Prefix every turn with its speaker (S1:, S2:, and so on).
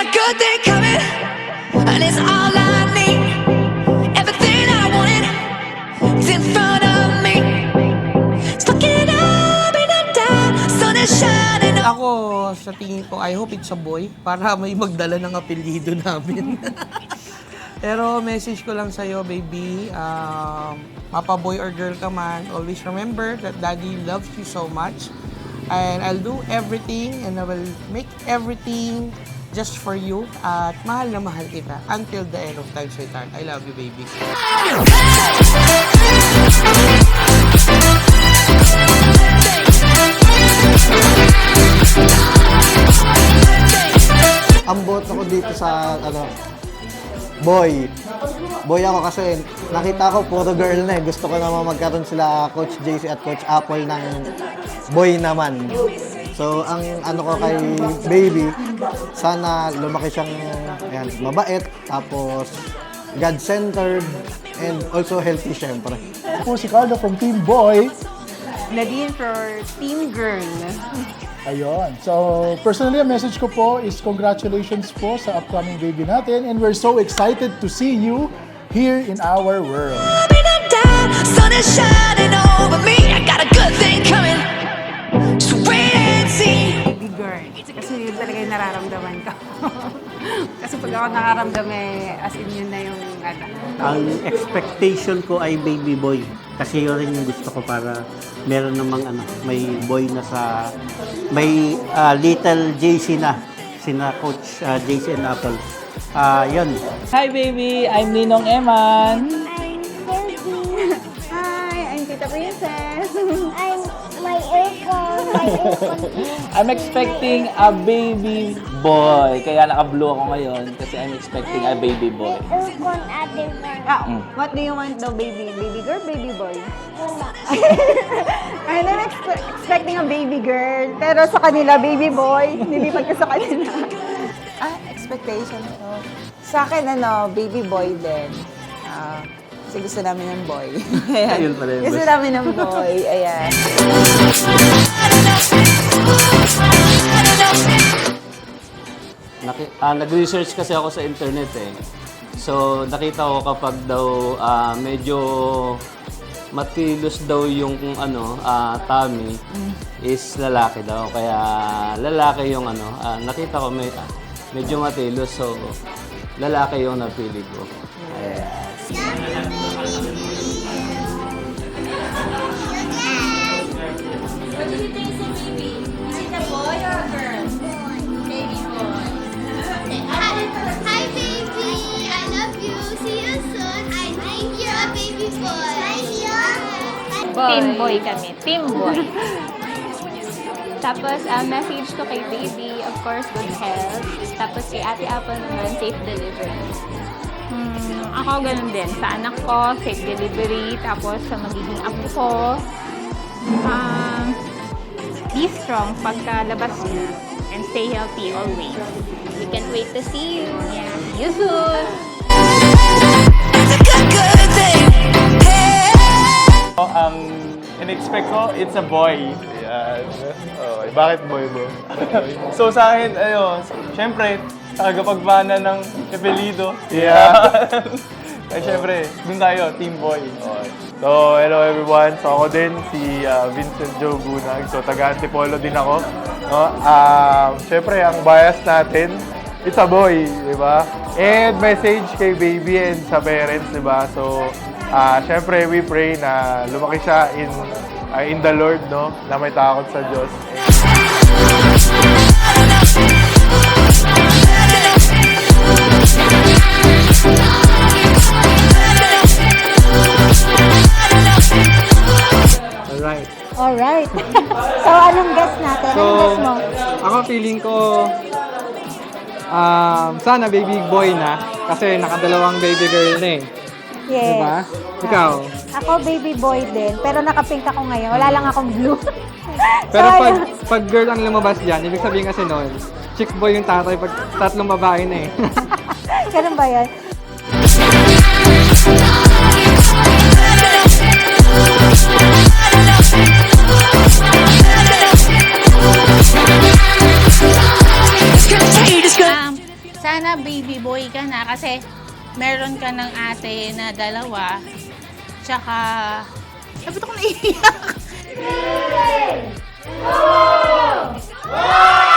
S1: a good thing coming, and it's all I need. Everything I wanted is in front of me. It's looking up in the dark, sun is shining on.
S2: Ako, sa tingin ko, I hope it's a boy para may magdala ng apelyido namin. Pero message ko lang sa'yo, baby, mapa boy or girl ka man, always remember that daddy loves you so much. And I'll do everything and I will make everything just for you. At mahal na mahal kita until the end of time, sweetheart. I love you, baby.
S3: Ang boto ko dito sa, boy. Boy ako kasi nakita ko puro girl na eh. Gusto ko naman magkaroon sila Coach JC at Coach Apple ng boy naman. So, ang ano ko kay baby, sana lumaki siyang ayan, mabait, tapos God-centered, and also healthy syempre.
S4: Po si Carlo from Team Boy.
S5: Nadine for Team Girl.
S4: Ayun. So, personally, ang message ko po is congratulations po sa upcoming baby natin, and we're so excited to see you here in our world.
S1: Up in the dark, sun is shining over me. I got a good thing coming. Just wait and see.
S5: Baby girl. Kasi yun talaga yung nararamdaman ko. Kasi pag ako nakaramdam as in yun na yung
S6: Ang expectation ko ay baby boy. Kasi yun rin yung gusto ko para meron namang may boy na sa, may little JC na, sina Coach JC and Apple. Yun.
S7: Hi baby, I'm Ninong Eman.
S8: I'm Sophie.
S5: Hi, I'm Tita Princess.
S8: I'm my aircon.
S7: I'm expecting a baby boy. Kaya naka-blue ako ngayon kasi I'm expecting a baby boy.
S8: Aircon other one.
S5: What do you want daw, baby? Baby girl, baby boy?
S8: Wala.
S5: I'm expecting a baby girl. Pero sa kanila, baby boy. Nilipat ko sa kanila. Expectation ko. Sa akin, baby boy din. Kasi gusto namin ng boy.
S6: Ayun pala yun.
S5: Gusto namin ng boy. Ayan.
S7: Nag-research kasi ako sa internet eh. So, nakita ko kapag daw medyo matilos daw yung tummy is lalaki daw. Kaya lalaki yung nakita ko medyo matilos. So, lalaki yung napili ko.
S9: What do you think is a baby? Is it a boy or a girl? Baby boy.
S8: Hi, baby. I love you. See you soon. I think you're a baby boy.
S10: Team boy kami. Team boy. Tapos, message ko kay baby, of course, good health. Tapos kay Ate Apple naman, safe delivery. Ako ganun din. Sa anak ko, safe delivery. Tapos sa magiging apo ko, be strong pagkalabas niya. And stay healthy always. We can't wait to see you. Yeah. See you soon!
S1: It's a good, good thing. Hey.
S11: Ang in-expect ko, it's a boy. Yan. Okay, bakit boy mo? So sa akin, syempre, tagapagmana ng apelyido. Yeah. Ay, syempre, dun tayo, team boy. Okay. So, hello everyone. So, ako din, si Vincent Joe Bunag. So, taga-Antipolo din ako. Syempre, ang bias natin, it's a boy, di ba? And message kay baby and sa parents, di ba? So, syempre, we pray na lumaki siya in the Lord, no? Na may takot sa Diyos.
S8: Alright. So, anong guess natin? Anong guess mo?
S2: Ako feeling ko, sana baby boy na. Kasi nakadalawang baby girl na eh.
S8: Yes.
S2: Diba? Ikaw?
S8: Ako baby boy din, pero naka-pink ako ngayon. Wala lang akong blue.
S2: Pero pag girl ang lumabas dyan, ibig sabihin kasi noon, chick boy yung tatay pag tatlong babae na eh.
S8: Ganun ba yan?
S10: Sana baby boy ka na kasi meron ka ng ate na 2. Tsaka, dapat ako naiiyak. 3, 2, 1!